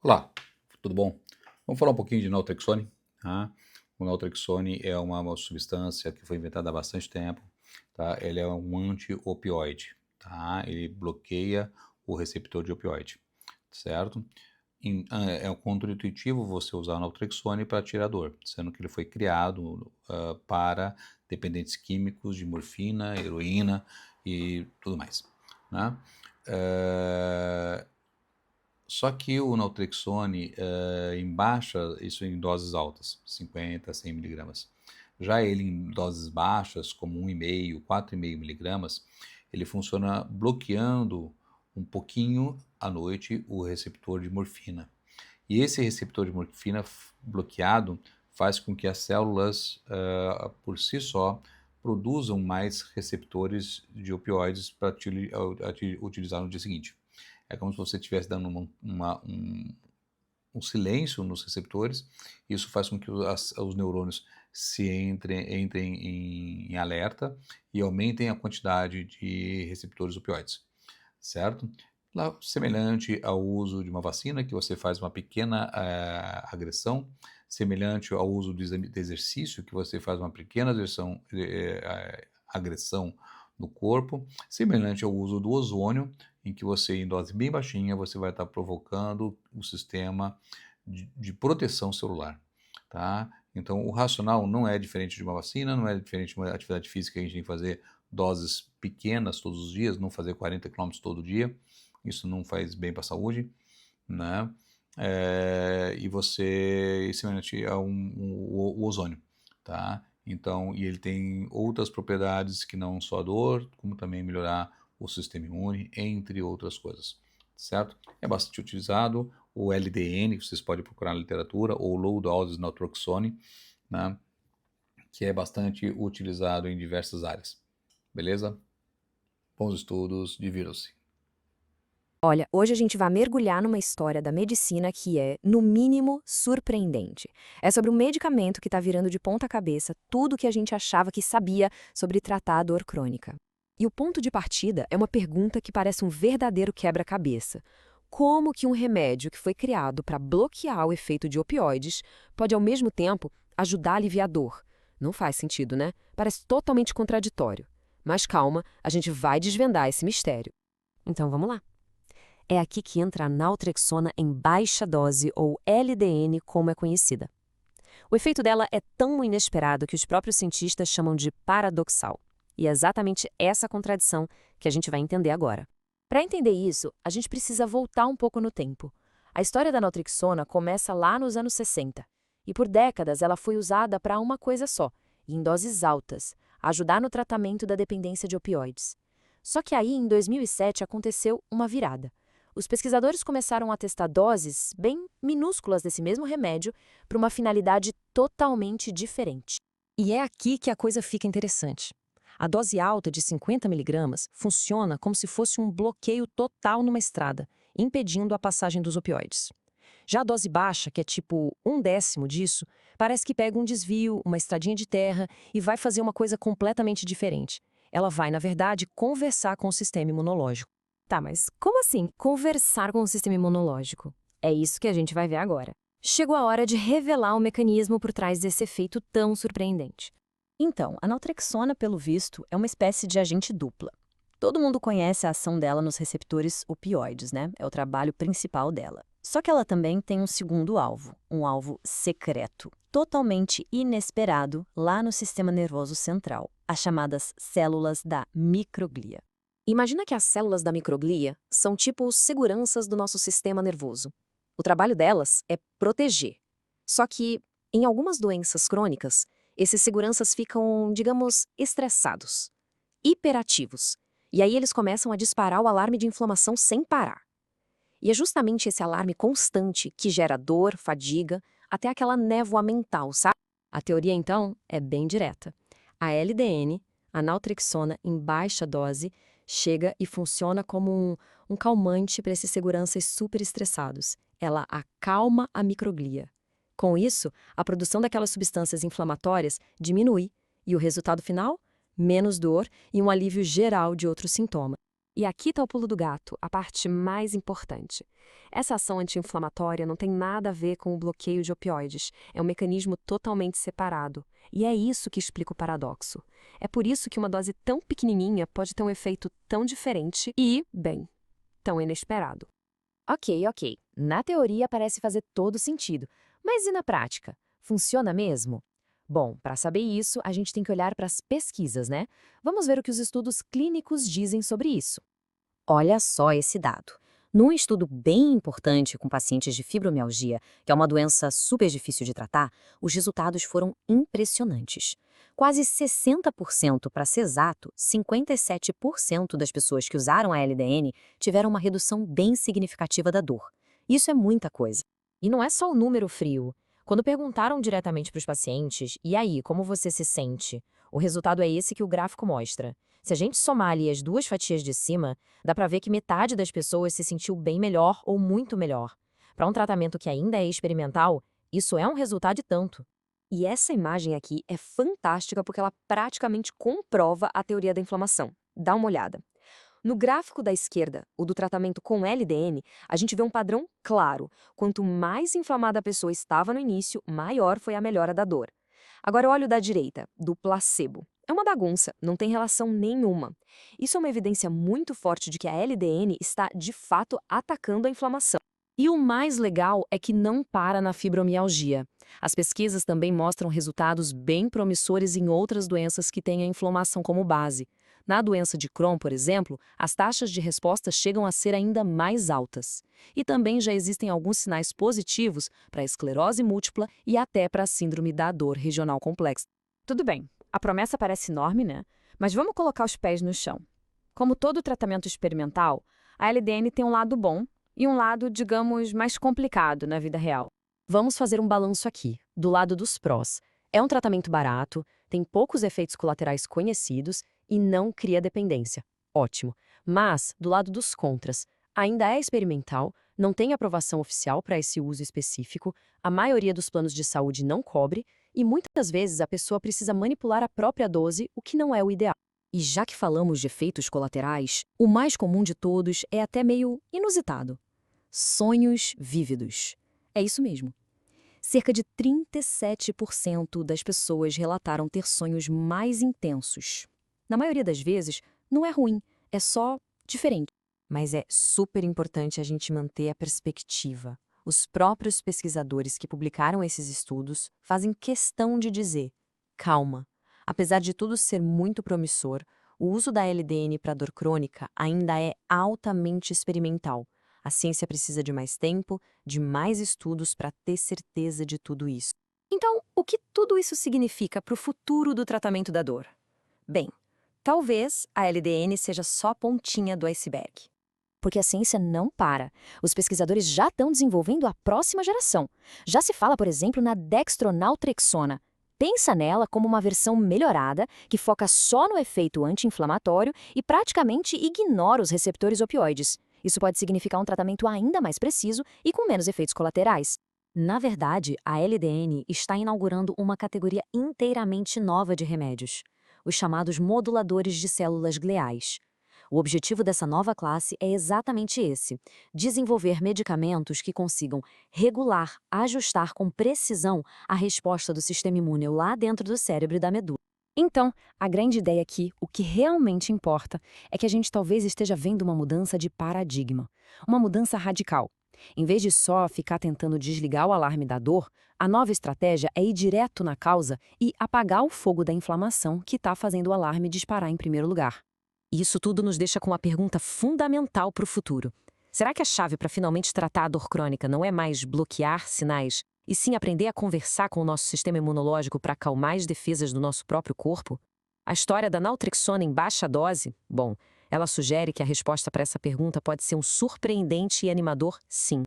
Olá, tudo bom? Vamos falar um pouquinho de naltrexone, tá? O naltrexone é uma substância que foi inventada há bastante tempo, tá? Ele é um anti-opioide, tá? Ele bloqueia o receptor de opioide, certo? É um contra-intuitivo você usar naltrexone para tirar dor, sendo que ele foi criado para dependentes químicos de morfina, heroína e tudo mais, né? Eh, Só que o naltrexone, em baixa, isso em doses altas, 50, 100 miligramas. Já ele em doses baixas, como 1,5, 4,5 miligramas, ele funciona bloqueando um pouquinho à noite o receptor de morfina. E esse receptor de morfina bloqueado faz com que as células, por si só, produzam mais receptores de opioides para utilizar no dia seguinte. É como se você estivesse dando um silêncio nos receptores. Isso faz com que os neurônios entrem em alerta e aumentem a quantidade de receptores opioides, certo? Lá, semelhante ao uso de uma vacina, que você faz uma pequena agressão, semelhante ao uso de exercício, que você faz uma pequena agressão no corpo, semelhante ao uso do ozônio, em que você, em dose bem baixinha, você vai estar provocando o sistema de proteção celular, tá? Então, o racional não é diferente de uma vacina, não é diferente de uma atividade física que a gente tem que fazer doses pequenas todos os dias, não fazer 40 quilômetros todo dia, isso não faz bem para a saúde, né? E você, semelhante a o ozônio, tá? Então, e ele tem outras propriedades que não só a dor, como também melhorar o sistema imune, entre outras coisas, certo? É bastante utilizado o LDN, que vocês podem procurar na literatura, ou Low Dose Naltrexone, né? Que é bastante utilizado em diversas áreas, beleza? Bons estudos, divirtam-se. Olha, hoje a gente vai mergulhar numa história da medicina que é, no mínimo, surpreendente. É sobre um medicamento que está virando de ponta cabeça tudo o que a gente achava que sabia sobre tratar a dor crônica. E o ponto de partida é uma pergunta que parece um verdadeiro quebra-cabeça. Como que um remédio que foi criado para bloquear o efeito de opioides pode, ao mesmo tempo, ajudar a aliviar a dor? Não faz sentido, né? Parece totalmente contraditório. Mas calma, a gente vai desvendar esse mistério. Então vamos lá. É aqui que entra a naltrexona em baixa dose, ou LDN, como é conhecida. O efeito dela é tão inesperado que os próprios cientistas chamam de paradoxal. E é exatamente essa contradição que a gente vai entender agora. Para entender isso, a gente precisa voltar um pouco no tempo. A história da naltrexona começa lá nos anos 60. E por décadas ela foi usada para uma coisa só, e em doses altas, ajudar no tratamento da dependência de opioides. Só que aí, em 2007, aconteceu uma virada. Os pesquisadores começaram a testar doses bem minúsculas desse mesmo remédio para uma finalidade totalmente diferente. E é aqui que a coisa fica interessante. A dose alta de 50 miligramas funciona como se fosse um bloqueio total numa estrada, impedindo a passagem dos opioides. Já a dose baixa, que é tipo 1/10 disso, parece que pega um desvio, uma estradinha de terra e vai fazer uma coisa completamente diferente. Ela vai, na verdade, conversar com o sistema imunológico. Tá, mas como assim conversar com o sistema imunológico? É isso que a gente vai ver agora. Chegou a hora de revelar o mecanismo por trás desse efeito tão surpreendente. Então, a naltrexona, pelo visto, é uma espécie de agente dupla. Todo mundo conhece a ação dela nos receptores opioides, né? É o trabalho principal dela. Só que ela também tem um segundo alvo, um alvo secreto, totalmente inesperado lá no sistema nervoso central, as chamadas células da microglia. Imagina que as células da microglia são tipo os seguranças do nosso sistema nervoso. O trabalho delas é proteger. Só que, em algumas doenças crônicas, esses seguranças ficam, digamos, estressados, hiperativos. E aí eles começam a disparar o alarme de inflamação sem parar. E é justamente esse alarme constante que gera dor, fadiga, até aquela névoa mental, sabe? A teoria, então, é bem direta. A LDN, a naltrexona em baixa dose, chega e funciona como um calmante para esses seguranças super estressados. Ela acalma a microglia. Com isso, a produção daquelas substâncias inflamatórias diminui. E o resultado final? Menos dor e um alívio geral de outros sintomas. E aqui está o pulo do gato, a parte mais importante. Essa ação anti-inflamatória não tem nada a ver com o bloqueio de opioides, é um mecanismo totalmente separado. E é isso que explica o paradoxo. É por isso que uma dose tão pequenininha pode ter um efeito tão diferente e, bem, tão inesperado. Ok. Na teoria parece fazer todo sentido, mas e na prática? Funciona mesmo? Bom, para saber isso, a gente tem que olhar para as pesquisas, né? Vamos ver o que os estudos clínicos dizem sobre isso. Olha só esse dado. Num estudo bem importante com pacientes de fibromialgia, que é uma doença super difícil de tratar, os resultados foram impressionantes. Quase 60%, para ser exato, 57% das pessoas que usaram a LDN tiveram uma redução bem significativa da dor. Isso é muita coisa. E não é só o número frio. Quando perguntaram diretamente para os pacientes, e aí, como você se sente? O resultado é esse que o gráfico mostra. Se a gente somar ali as duas fatias de cima, dá para ver que metade das pessoas se sentiu bem melhor ou muito melhor. Para um tratamento que ainda é experimental, isso é um resultado e tanto. E essa imagem aqui é fantástica porque ela praticamente comprova a teoria da inflamação. Dá uma olhada. No gráfico da esquerda, o do tratamento com LDN, a gente vê um padrão claro. Quanto mais inflamada a pessoa estava no início, maior foi a melhora da dor. Agora olha o da direita, do placebo. É uma bagunça, não tem relação nenhuma. Isso é uma evidência muito forte de que a LDN está, de fato, atacando a inflamação. E o mais legal é que não para na fibromialgia. As pesquisas também mostram resultados bem promissores em outras doenças que têm a inflamação como base. Na doença de Crohn, por exemplo, as taxas de resposta chegam a ser ainda mais altas. E também já existem alguns sinais positivos para a esclerose múltipla e até para a síndrome da dor regional complexa. Tudo bem, a promessa parece enorme, né? Mas vamos colocar os pés no chão. Como todo tratamento experimental, a LDN tem um lado bom e um lado, digamos, mais complicado na vida real. Vamos fazer um balanço aqui, do lado dos prós. É um tratamento barato, tem poucos efeitos colaterais conhecidos e não cria dependência. Ótimo. Mas, do lado dos contras, ainda é experimental, não tem aprovação oficial para esse uso específico, a maioria dos planos de saúde não cobre e muitas vezes a pessoa precisa manipular a própria dose, o que não é o ideal. E já que falamos de efeitos colaterais, o mais comum de todos é até meio inusitado. Sonhos vívidos. É isso mesmo. Cerca de 37% das pessoas relataram ter sonhos mais intensos. Na maioria das vezes, não é ruim, é só diferente. Mas é super importante a gente manter a perspectiva. Os próprios pesquisadores que publicaram esses estudos fazem questão de dizer: calma, apesar de tudo ser muito promissor, o uso da LDN para dor crônica ainda é altamente experimental. A ciência precisa de mais tempo, de mais estudos para ter certeza de tudo isso. Então, o que tudo isso significa para o futuro do tratamento da dor? Bem, talvez a LDN seja só a pontinha do iceberg. Porque a ciência não para. Os pesquisadores já estão desenvolvendo a próxima geração. Já se fala, por exemplo, na dextronaltrexona. Pensa nela como uma versão melhorada que foca só no efeito anti-inflamatório e praticamente ignora os receptores opioides. Isso pode significar um tratamento ainda mais preciso e com menos efeitos colaterais. Na verdade, a LDN está inaugurando uma categoria inteiramente nova de remédios, os chamados moduladores de células gliais. O objetivo dessa nova classe é exatamente esse: desenvolver medicamentos que consigam regular, ajustar com precisão a resposta do sistema imune lá dentro do cérebro e da medula. Então, a grande ideia aqui, o que realmente importa, é que a gente talvez esteja vendo uma mudança de paradigma, uma mudança radical. Em vez de só ficar tentando desligar o alarme da dor, a nova estratégia é ir direto na causa e apagar o fogo da inflamação que está fazendo o alarme disparar em primeiro lugar. E isso tudo nos deixa com uma pergunta fundamental para o futuro. Será que a chave para finalmente tratar a dor crônica não é mais bloquear sinais, e sim aprender a conversar com o nosso sistema imunológico para acalmar as defesas do nosso próprio corpo? A história da naltrexona em baixa dose, bom, ela sugere que a resposta para essa pergunta pode ser um surpreendente e animador sim.